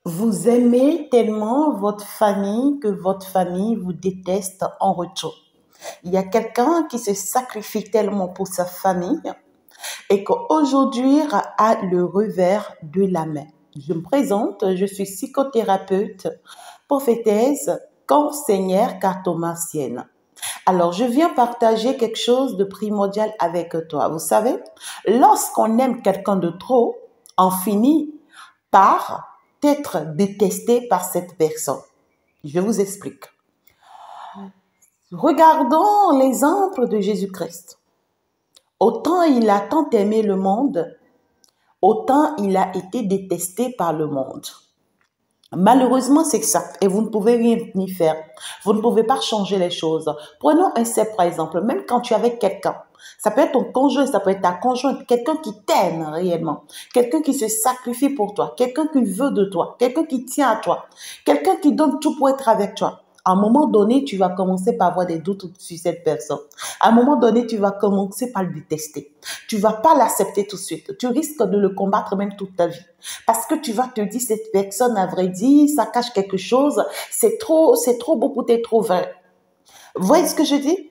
Vous aimez tellement votre famille que votre famille vous déteste en retour. Il y a quelqu'un qui se sacrifie tellement pour sa famille et qu'aujourd'hui a le revers de la main. Je me présente, je suis psychothérapeute, prophétesse, conseillère cartomancienne. Alors, je viens partager quelque chose de primordial avec toi. Vous savez, lorsqu'on aime quelqu'un de trop, on finit par être détesté par cette personne. Je vous explique. Regardons l'exemple de Jésus-Christ. Autant il a tant aimé le monde, autant il a été détesté par le monde. Malheureusement, c'est ça. Et vous ne pouvez rien y faire. Vous ne pouvez pas changer les choses. Prenons un simple exemple. Même quand tu es avec quelqu'un, ça peut être ton conjoint, ça peut être ta conjointe, quelqu'un qui t'aime réellement, quelqu'un qui se sacrifie pour toi, quelqu'un qui veut de toi, quelqu'un qui tient à toi, quelqu'un qui donne tout pour être avec toi. À un moment donné, tu vas commencer par avoir des doutes sur cette personne. À un moment donné, tu vas commencer par le détester. Tu vas pas l'accepter tout de suite. Tu risques de le combattre même toute ta vie. Parce que tu vas te dire, cette personne, à vrai dire, ça cache quelque chose. C'est trop beau pour être trop vrai. Vous voyez ce que je dis?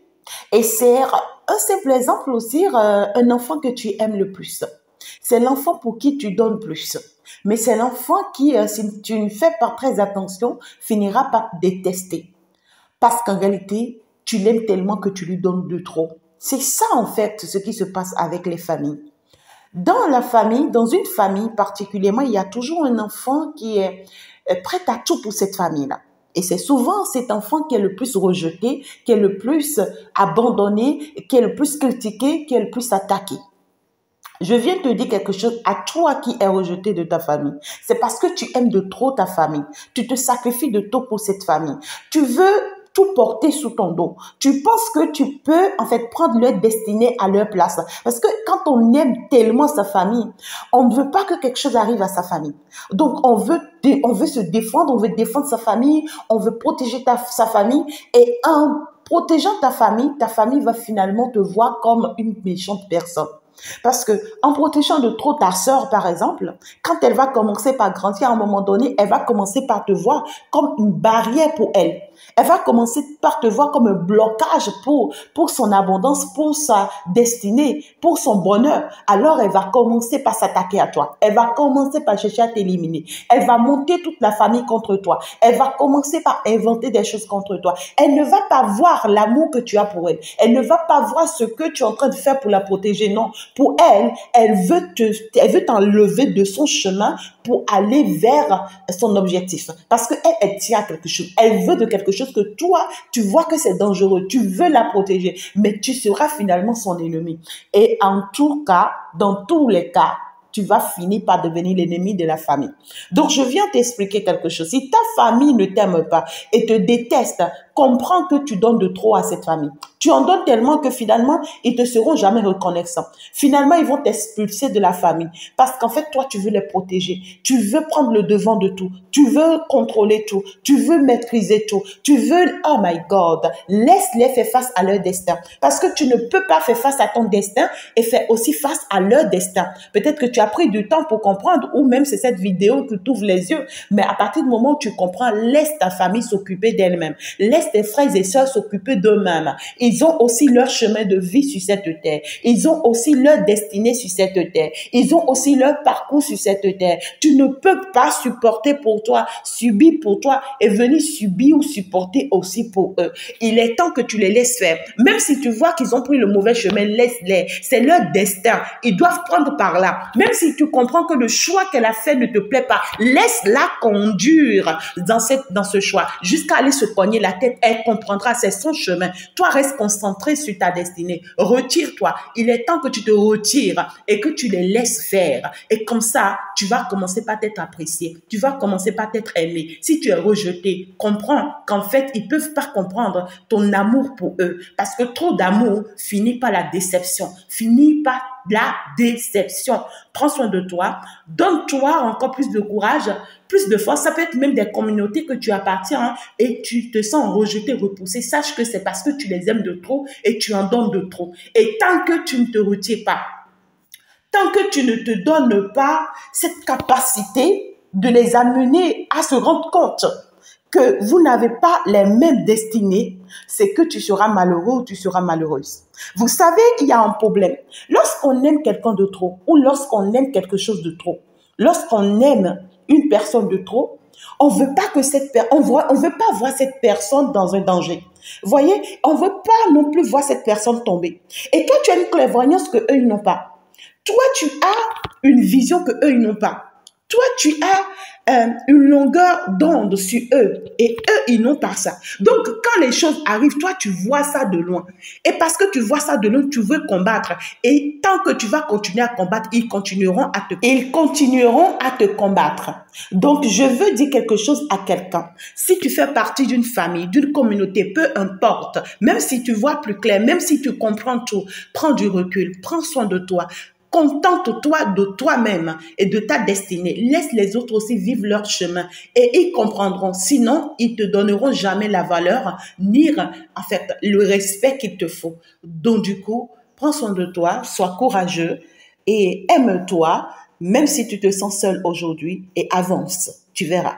Et c'est un simple exemple aussi, un enfant que tu aimes le plus. C'est l'enfant pour qui tu donnes plus. Mais c'est l'enfant qui, si tu ne fais pas très attention, finira par te détester. Parce qu'en réalité, tu l'aimes tellement que tu lui donnes de trop. C'est ça, en fait, ce qui se passe avec les familles. Dans la famille, dans une famille particulièrement, il y a toujours un enfant qui est prêt à tout pour cette famille-là. Et c'est souvent cet enfant qui est le plus rejeté, qui est le plus abandonné, qui est le plus critiqué, qui est le plus attaqué. Je viens te dire quelque chose à toi qui es rejeté de ta famille. C'est parce que tu aimes de trop ta famille. Tu te sacrifies de trop pour cette famille. Tu veux tout porter sous ton dos. Tu penses que tu peux, en fait, prendre leur destinée à leur place. Parce que quand on aime tellement sa famille, on ne veut pas que quelque chose arrive à sa famille. Donc, on veut se défendre, on veut défendre sa famille, on veut protéger sa famille. Et en protégeant ta famille va finalement te voir comme une méchante personne. Parce que en protégeant de trop ta sœur, par exemple, quand elle va commencer par grandir, à un moment donné, elle va commencer par te voir comme une barrière pour elle. Elle va commencer par te voir comme un blocage pour son abondance, pour sa destinée, pour son bonheur. Alors, elle va commencer par s'attaquer à toi. Elle va commencer par chercher à t'éliminer. Elle va monter toute la famille contre toi. Elle va commencer par inventer des choses contre toi. Elle ne va pas voir l'amour que tu as pour elle. Elle ne va pas voir ce que tu es en train de faire pour la protéger. Non. Pour elle, elle veut t'enlever de son chemin pour aller vers son objectif. Parce que elle tient à quelque chose. Elle veut de quelque chose que toi, tu vois que c'est dangereux. Tu veux la protéger, mais tu seras finalement son ennemi. Et en tout cas, dans tous les cas, tu vas finir par devenir l'ennemi de la famille. Donc, je viens t'expliquer quelque chose. Si ta famille ne t'aime pas et te déteste, comprends que tu donnes de trop à cette famille. Tu en donnes tellement que finalement, ils te seront jamais reconnaissants. Finalement, ils vont t'expulser de la famille. Parce qu'en fait, toi, tu veux les protéger. Tu veux prendre le devant de tout. Tu veux contrôler tout. Tu veux maîtriser tout. Tu veux, oh my God, laisse-les faire face à leur destin. Parce que tu ne peux pas faire face à ton destin et faire aussi face à leur destin. Peut-être que tu as pris du temps pour comprendre, ou même c'est cette vidéo qui t'ouvre les yeux. Mais à partir du moment où tu comprends, laisse ta famille s'occuper d'elle-même. Laisse tes frères et sœurs s'occuper d'eux-mêmes. Ils ont aussi leur chemin de vie sur cette terre. Ils ont aussi leur destinée sur cette terre. Ils ont aussi leur parcours sur cette terre. Tu ne peux pas supporter pour toi, subir pour toi et venir subir ou supporter aussi pour eux. Il est temps que tu les laisses faire. Même si tu vois qu'ils ont pris le mauvais chemin, laisse-les. C'est leur destin. Ils doivent prendre par là. Même si tu comprends que le choix qu'elle a fait ne te plaît pas, laisse-la conduire dans ce choix jusqu'à aller se cogner la tête. Elle comprendra, c'est son chemin. Toi, reste concentré sur ta destinée. Retire-toi. Il est temps que tu te retires et que tu les laisses faire. Et comme ça, tu vas commencer par t'être apprécié. Tu vas commencer par t'être aimé. Si tu es rejeté, comprends qu'en fait, ils peuvent pas comprendre ton amour pour eux. Parce que trop d'amour finit par la déception. Finit par la déception. Prends soin de toi. Donne-toi encore plus de courage, plus de force. Ça peut être même des communautés que tu appartiens et tu te sens rejeté, repoussé. Sache que c'est parce que tu les aimes de trop et tu en donnes de trop. Et tant que tu ne te retires pas, tant que tu ne te donnes pas cette capacité de les amener à se rendre compte que vous n'avez pas les mêmes destinées, c'est que tu seras malheureux ou tu seras malheureuse. Vous savez, il y a un problème. Lorsqu'on aime quelqu'un de trop ou lorsqu'on aime quelque chose de trop, lorsqu'on aime une personne de trop, on veut pas que on veut pas voir cette personne dans un danger. Voyez, on veut pas non plus voir cette personne tomber. Et toi, tu as une clairvoyance que eux ils n'ont pas. Toi, tu as une vision que eux ils n'ont pas. Toi, tu as une longueur d'onde sur eux et eux, ils n'ont pas ça. Donc, quand les choses arrivent, toi, tu vois ça de loin. Et parce que tu vois ça de loin, tu veux combattre. Et tant que tu vas continuer à combattre, ils continueront à te combattre. Donc, je veux dire quelque chose à quelqu'un. Si tu fais partie d'une famille, d'une communauté, peu importe, même si tu vois plus clair, même si tu comprends tout, prends du recul, prends soin de toi. Contente-toi de toi-même et de ta destinée. Laisse les autres aussi vivre leur chemin et ils comprendront. Sinon, ils te donneront jamais la valeur ni en fait le respect qu'il te faut. Donc du coup, prends soin de toi, sois courageux et aime-toi, même si tu te sens seul aujourd'hui et avance. Tu verras.